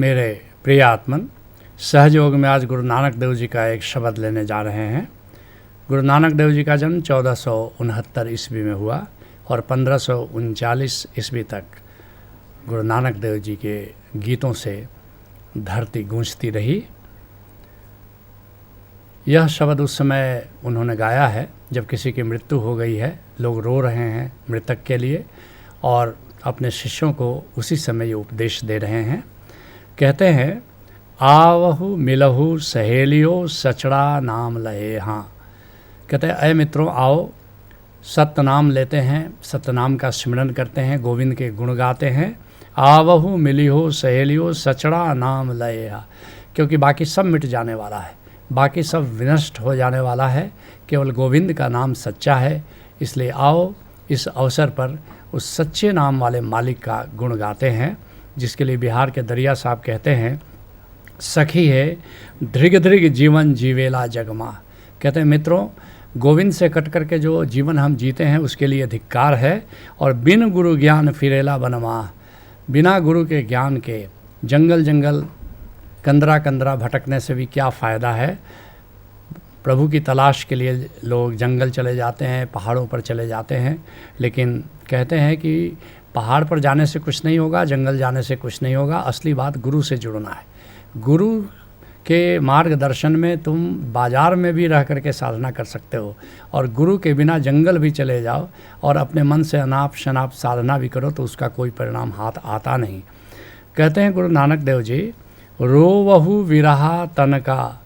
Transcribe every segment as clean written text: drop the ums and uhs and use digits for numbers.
मेरे प्रिय आत्मन, सहयोग में आज गुरु नानक देव जी का एक शब्द लेने जा रहे हैं। गुरु नानक देव जी का जन्म 1469 ईस्वी में हुआ और 1539 ईस्वी तक गुरु नानक देव जी के गीतों से धरती गूंजती रही। यह शब्द उस समय उन्होंने गाया है जब किसी की मृत्यु हो गई है, लोग रो रहे हैं मृतक के लिए और अपने शिष्यों को उसी समय ये उपदेश दे रहे हैं। कहते हैं, आवहु मिलहु सहेलियो सचड़ा नाम लहे। हाँ, कहते हैं, अय मित्रों आओ, सत्य नाम लेते हैं, सत्य नाम का स्मरण करते हैं, गोविंद के गुण गाते हैं। आवहु मिलिहो सहेलियो सचड़ा नाम लहे। क्योंकि बाकी सब मिट जाने वाला है, बाकी सब विनष्ट हो जाने वाला है, केवल गोविंद का नाम सच्चा है। इसलिए आओ इस अवसर पर उस सच्चे नाम वाले मालिक का गुण गाते हैं, जिसके लिए बिहार के दरिया साहब कहते हैं, सखी है धृग धृग जीवन जीवेला जगमा। कहते हैं मित्रों, गोविंद से कट करके जो जीवन हम जीते हैं उसके लिए धिक्कार है। और बिन गुरु ज्ञान फिरेला बनवा, बिना गुरु के ज्ञान के जंगल जंगल कंदरा कंदरा भटकने से भी क्या फ़ायदा है। प्रभु की तलाश के लिए लोग जंगल चले जाते हैं, पहाड़ों पर चले जाते हैं, लेकिन कहते हैं कि पहाड़ पर जाने से कुछ नहीं होगा, जंगल जाने से कुछ नहीं होगा। असली बात गुरु से जुड़ना है। गुरु के मार्गदर्शन में तुम बाज़ार में भी रह करके साधना कर सकते हो, और गुरु के बिना जंगल भी चले जाओ और अपने मन से अनाप शनाप साधना भी करो तो उसका कोई परिणाम हाथ आता नहीं। कहते हैं गुरु नानक देव जी, रोवहु विरहा तन का,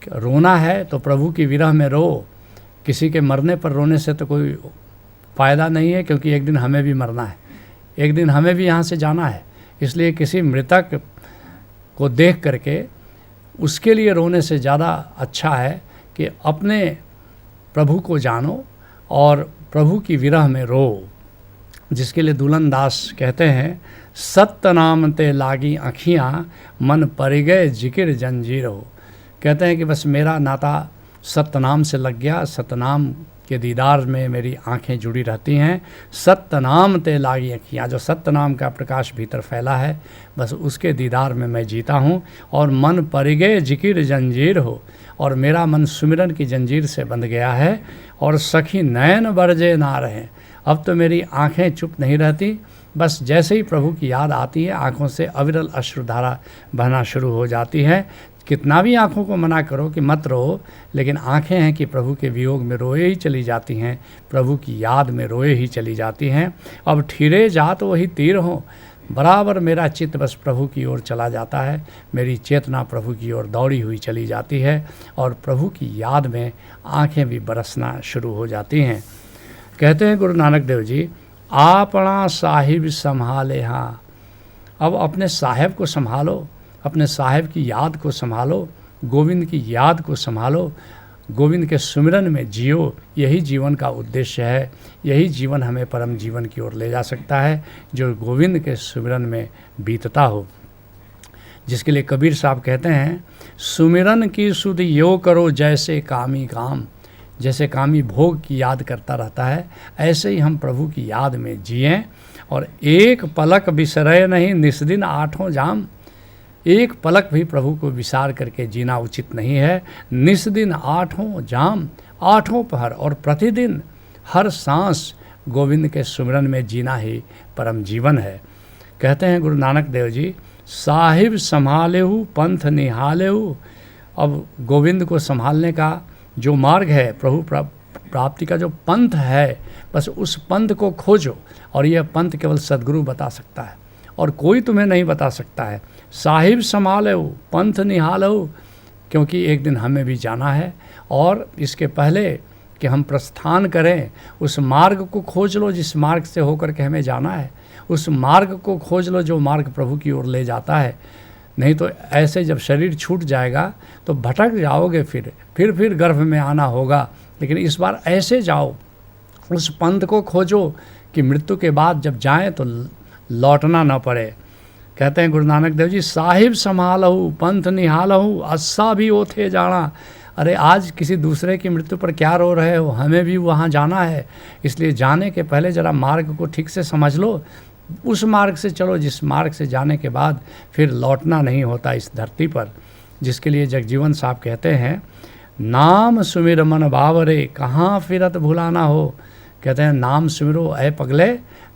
रोना है तो प्रभु की विरह में रो। किसी के मरने पर रोने से तो कोई फ़ायदा नहीं है, क्योंकि एक दिन हमें भी मरना है, एक दिन हमें भी यहाँ से जाना है। इसलिए किसी मृतक को देख करके उसके लिए रोने से ज़्यादा अच्छा है कि अपने प्रभु को जानो और प्रभु की विरह में रो। जिसके लिए दुल्हन दास कहते हैं, सत्य नाम ते लागी आँखियाँ मन पर गए जिक्र जंजीर हो। कहते हैं कि बस मेरा नाता सत्यनाम से लग गया, सतनाम के दीदार में मेरी आंखें जुड़ी रहती हैं। सत्यनाम ते लागी आँखियाँ, जो सत्यनाम का प्रकाश भीतर फैला है, बस उसके दीदार में मैं जीता हूँ। और मन परिगे जिकिर जंजीर हो, और मेरा मन सुमिरन की जंजीर से बंध गया है। और सखी नयन बरजे ना रहें, अब तो मेरी आँखें चुप नहीं रहती, बस जैसे ही प्रभु की याद आती है आँखों से अविरल अश्रुधारा बहना शुरू हो जाती है। कितना भी आँखों को मना करो कि मत रो, लेकिन आँखें हैं कि प्रभु के वियोग में रोए ही चली जाती हैं, प्रभु की याद में रोए ही चली जाती हैं। अब ठिरे जात वही तीर हो, बराबर मेरा चित्त बस प्रभु की ओर चला जाता है, मेरी चेतना प्रभु की ओर दौड़ी हुई चली जाती है, और प्रभु की याद में आँखें भी बरसना शुरू हो जाती हैं। कहते हैं गुरु नानक देव जी, आपना साहिब संभाले। हाँ, अब अपने साहेब को संभालो, अपने साहेब की याद को संभालो, गोविंद की याद को संभालो, गोविंद के सुमिरन में जियो। यही जीवन का उद्देश्य है, यही जीवन हमें परम जीवन की ओर ले जा सकता है, जो गोविंद के सुमिरन में बीतता हो। जिसके लिए कबीर साहब कहते हैं, सुमिरन की सुध यो करो जैसे कामी काम। जैसे कामी भोग की याद करता रहता है, ऐसे ही हम प्रभु की याद में जिएं। और एक पलक बिसरे नहीं निस्दिन आठों जाम। एक पलक भी प्रभु को विसार करके जीना उचित नहीं है। निस्दिन आठों जाम, आठों पहर और प्रतिदिन हर सांस गोविंद के सुमिरन में जीना ही परम जीवन है। कहते हैं गुरु नानक देव जी, साहिब संभालेहु पंथ निहालेहु। अब गोविंद को संभालने का जो मार्ग है, प्रभु प्राप्ति का जो पंथ है, बस उस पंथ को खोजो। और यह पंथ केवल सद्गुरु बता सकता है और कोई तुम्हें नहीं बता सकता है। साहिब संभालो पंथ निहालो, क्योंकि एक दिन हमें भी जाना है, और इसके पहले कि हम प्रस्थान करें उस मार्ग को खोज लो जिस मार्ग से होकर के हमें जाना है। उस मार्ग को खोज लो जो मार्ग प्रभु की ओर ले जाता है। नहीं तो ऐसे जब शरीर छूट जाएगा तो भटक जाओगे, फिर गर्भ में आना होगा। लेकिन इस बार ऐसे जाओ, उस पंथ को खोजो कि मृत्यु के बाद जब जाएं तो लौटना न पड़े। कहते हैं गुरु नानक देव जी, साहिब संभालहु पंथ निहालहु अस्सा भी ओथे जाना। अरे आज किसी दूसरे की मृत्यु पर क्या रो रहे हो, हमें भी वहाँ जाना है। इसलिए जाने के पहले ज़रा मार्ग को ठीक से समझ लो, उस मार्ग से चलो जिस मार्ग से जाने के बाद फिर लौटना नहीं होता इस धरती पर, जिसके लिए जगजीवन साहब कहते हैं, नाम सुमिर मन बावरे कहाँ फिरत भुलाना हो। कहते हैं नाम सुमिरो ऐ पगले,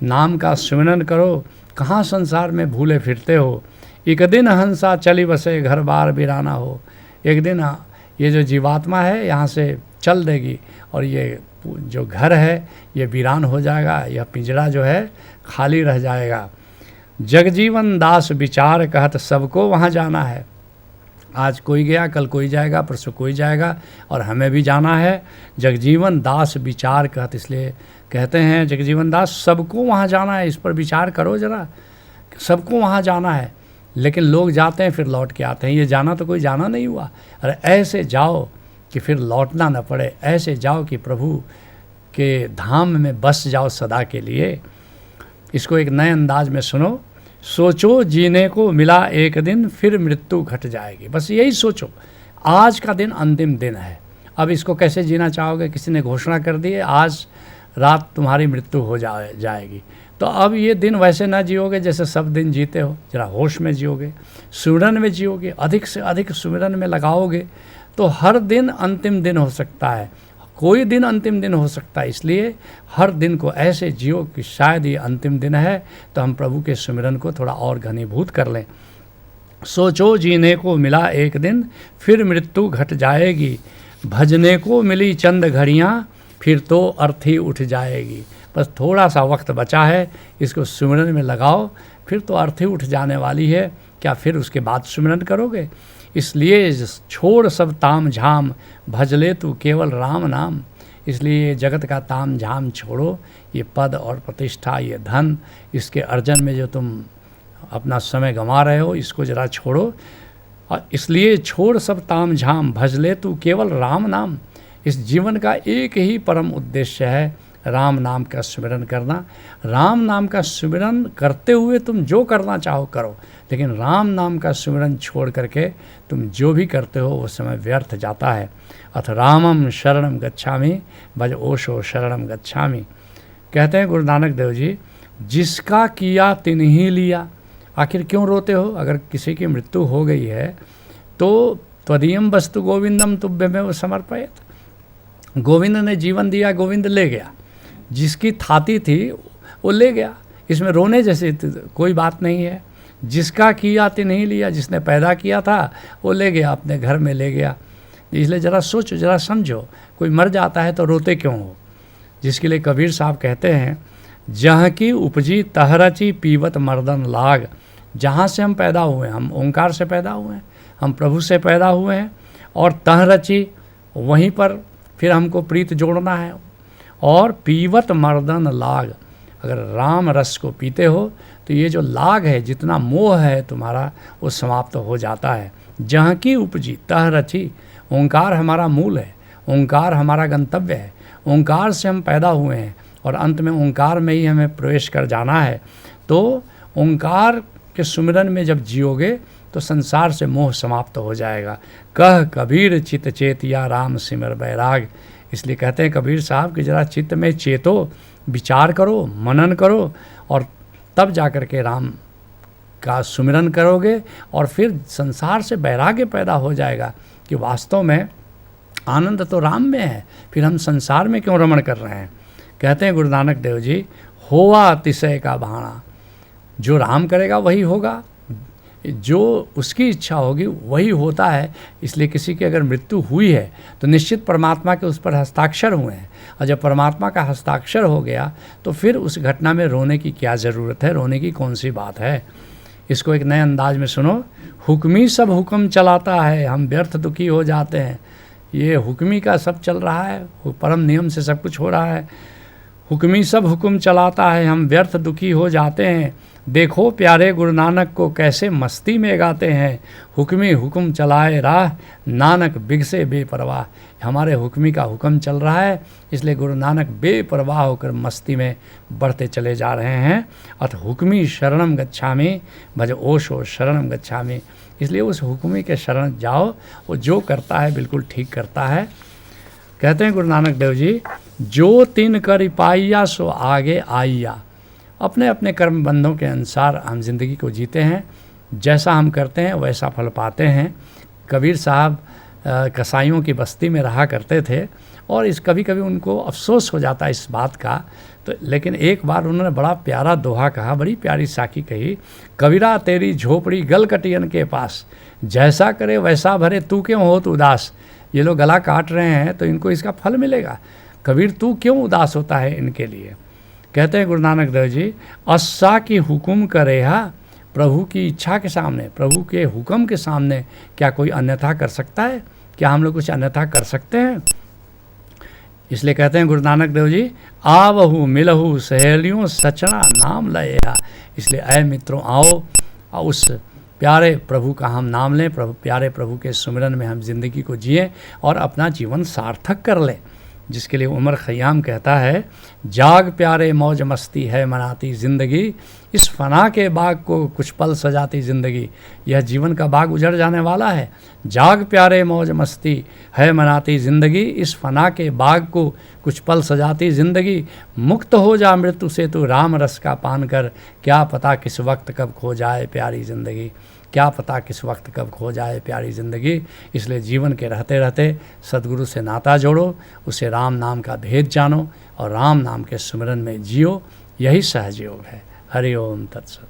नाम का सुमिरन करो, कहाँ संसार में भूले फिरते हो। एक दिन हंसा चली बसे घर बार बिराना हो। एक दिन ये जो जीवात्मा है यहाँ से चल देगी और ये जो घर है ये वीरान हो जाएगा, यह पिंजरा जो है खाली रह जाएगा। जगजीवन दास विचार कहत सबको वहाँ जाना है। आज कोई गया, कल कोई जाएगा, परसों कोई जाएगा और हमें भी जाना है। जगजीवन दास विचार कहत, इसलिए कहते हैं जगजीवन दास सबको वहाँ जाना है, इस पर विचार करो ज़रा, सबको वहाँ जाना है। लेकिन लोग जाते हैं फिर लौट के आते हैं, ये जाना तो कोई जाना नहीं हुआ। अरे ऐसे जाओ कि फिर लौटना न पड़े, ऐसे जाओ कि प्रभु के धाम में बस जाओ सदा के लिए। इसको एक नए अंदाज में सुनो। सोचो जीने को मिला एक दिन, फिर मृत्यु घट जाएगी। बस यही सोचो, आज का दिन अंतिम दिन है। अब इसको कैसे जीना चाहोगे? किसी ने घोषणा कर दी है आज रात तुम्हारी मृत्यु हो जाएगी, तो अब ये दिन वैसे ना जियोगे जैसे सब दिन जीते हो। जरा होश में जियोगे, सुमिरन में जियोगे, अधिक से अधिक सुमिरन में लगाओगे तो हर दिन अंतिम दिन हो सकता है, कोई दिन अंतिम दिन हो सकता है। इसलिए हर दिन को ऐसे जियो कि शायद ये अंतिम दिन है तो हम प्रभु के सुमिरन को थोड़ा और घनीभूत कर लें। सोचो जीने को मिला एक दिन, फिर मृत्यु घट जाएगी। भजने को मिली चंद घड़ियाँ, फिर तो अर्थी उठ जाएगी। बस थोड़ा सा वक्त बचा है, इसको सुमिरन में लगाओ, फिर तो अर्थी उठ जाने वाली है। क्या फिर उसके बाद सुमिरन करोगे? इसलिए छोड़ सब ताम झाम, भजले तू केवल राम नाम। इसलिए जगत का ताम झाम छोड़ो, ये पद और प्रतिष्ठा, ये धन, इसके अर्जन में जो तुम अपना समय गंवा रहे हो, इसको ज़रा छोड़ो। और इसलिए छोड़ सब ताम झाम, भजले तू केवल राम नाम। इस जीवन का एक ही परम उद्देश्य है, राम नाम का स्मरण करना। राम नाम का स्मरण करते हुए तुम जो करना चाहो करो, लेकिन राम नाम का स्मरण छोड़ करके तुम जो भी करते हो वो समय व्यर्थ जाता है। अथ रामम शरणम गच्छामि, भज ओशो शरणम गच्छामि। कहते हैं गुरु नानक देव जी, जिसका किया तिन्ही लिया। आखिर क्यों रोते हो? अगर किसी की मृत्यु हो गई है तो त्वदीयम वस्तु गोविंदम तुभ्यमेव समर्पयेत। गोविंद ने जीवन दिया, गोविंद ले गया। जिसकी थाती थी वो ले गया, इसमें रोने जैसे कोई बात नहीं है। जिसका किया तिन्ही लिया, जिसने पैदा किया था वो ले गया, अपने घर में ले गया। इसलिए ज़रा सोचो, ज़रा समझो, कोई मर जाता है तो रोते क्यों हो? जिसके लिए कबीर साहब कहते हैं, जहाँ की उपजी तहरची पीवत मर्दन लाग। जहाँ से हम पैदा हुए हैं, हम ओंकार से पैदा हुए हैं, हम प्रभु से पैदा हुए हैं, और तहरची वहीं पर फिर हमको प्रीत जोड़ना है। और पीवत मर्दन लाग, अगर राम रस को पीते हो तो ये जो लाग है, जितना मोह है तुम्हारा, वो समाप्त हो जाता है। जहाँ की उपजी तह रची, ओंकार हमारा मूल है, ओंकार हमारा गंतव्य है, ओंकार से हम पैदा हुए हैं और अंत में ओंकार में ही हमें प्रवेश कर जाना है। तो ओंकार के सुमिरन में जब जियोगे तो संसार से मोह समाप्त हो जाएगा। कह कबीर चित चेतिया राम सिमर बैराग। इसलिए कहते हैं कबीर साहब कि ज़रा चित्त में चेतो, विचार करो, मनन करो, और तब जाकर के राम का सुमिरन करोगे और फिर संसार से वैराग्य पैदा हो जाएगा कि वास्तव में आनंद तो राम में है, फिर हम संसार में क्यों रमण कर रहे हैं। कहते हैं गुरु नानक देव जी, होवा अतिशय का भाणा। जो राम करेगा वही होगा, जो उसकी इच्छा होगी वही होता है। इसलिए किसी की अगर मृत्यु हुई है तो निश्चित परमात्मा के उस पर हस्ताक्षर हुए हैं, और जब परमात्मा का हस्ताक्षर हो गया तो फिर उस घटना में रोने की क्या ज़रूरत है, रोने की कौन सी बात है। इसको एक नए अंदाज में सुनो। हुक्मी सब हुक्म चलाता है, हम व्यर्थ दुखी हो जाते हैं। ये हुक्मी का सब चल रहा है, परम नियम से सब कुछ हो रहा है। हुक्मी सब हुक्म चलाता है, हम व्यर्थ दुखी हो जाते हैं। देखो प्यारे गुरु नानक को कैसे मस्ती में गाते हैं। हुक्मी हुक्म चलाए राह, नानक बिगसे बेपरवाह। हमारे हुक्मी का हुक्म चल रहा है, इसलिए गुरु नानक बेपरवाह होकर मस्ती में बढ़ते चले जा रहे हैं। अथ हुक्मी शरणम गच्छामि, भज ओशो शरणम गच्छामि। इसलिए उस हुक्मी के शरण जाओ, वो जो करता है बिल्कुल ठीक करता है। कहते हैं गुरु नानक देव जी, जो तिन कर पाइया सो आगे आइया। अपने अपने कर्म बंधों के अनुसार हम जिंदगी को जीते हैं, जैसा हम करते हैं वैसा फल पाते हैं। कबीर साहब कसाईयों की बस्ती में रहा करते थे और इस कभी कभी उनको अफसोस हो जाता है इस बात का, तो लेकिन एक बार उन्होंने बड़ा प्यारा दोहा कहा, बड़ी प्यारी साखी कही, कबीरा तेरी झोपड़ी गल कटियन के पास, जैसा करे वैसा भरे तू क्यों होत उदास। ये लोग गला काट रहे हैं तो इनको इसका फल मिलेगा, कबीर तू क्यों उदास होता है इनके लिए। कहते हैं गुरु नानक देव जी, अस्सा की हुकुम करे हा, प्रभु की इच्छा के सामने, प्रभु के हुक्म के सामने क्या कोई अन्यथा कर सकता है? क्या हम लोग कुछ अन्यथा कर सकते हैं? इसलिए कहते हैं गुरु नानक देव जी, आवहु मिलहु सहेलियों सचना नाम लया। इसलिए ऐ मित्रों आओ और उस प्यारे प्रभु का हम नाम लें, प्यारे प्रभु के सुमिरन में हम जिंदगी को जिएं और अपना जीवन सार्थक कर लें। जिसके लिए उमर खयाम कहता है, जाग प्यारे मौज मस्ती है मनाती ज़िंदगी, इस फना के बाग को कुछ पल सजाती ज़िंदगी। यह जीवन का बाग उजड़ जाने वाला है। जाग प्यारे मौज मस्ती है मनाती ज़िंदगी, इस फना के बाग को कुछ पल सजाती ज़िंदगी। मुक्त हो जा मृत्यु से तू राम रस का पान कर, क्या पता किस वक्त कब खो जाए प्यारी ज़िंदगी, क्या पता किस वक्त कब खो जाए प्यारी ज़िंदगी। इसलिए जीवन के रहते रहते सद्गुरु से नाता जोड़ो, उसे राम नाम का भेद जानो और राम नाम के सुमिरन में जियो। यही सहज योग है। हरि ओम तत्सत।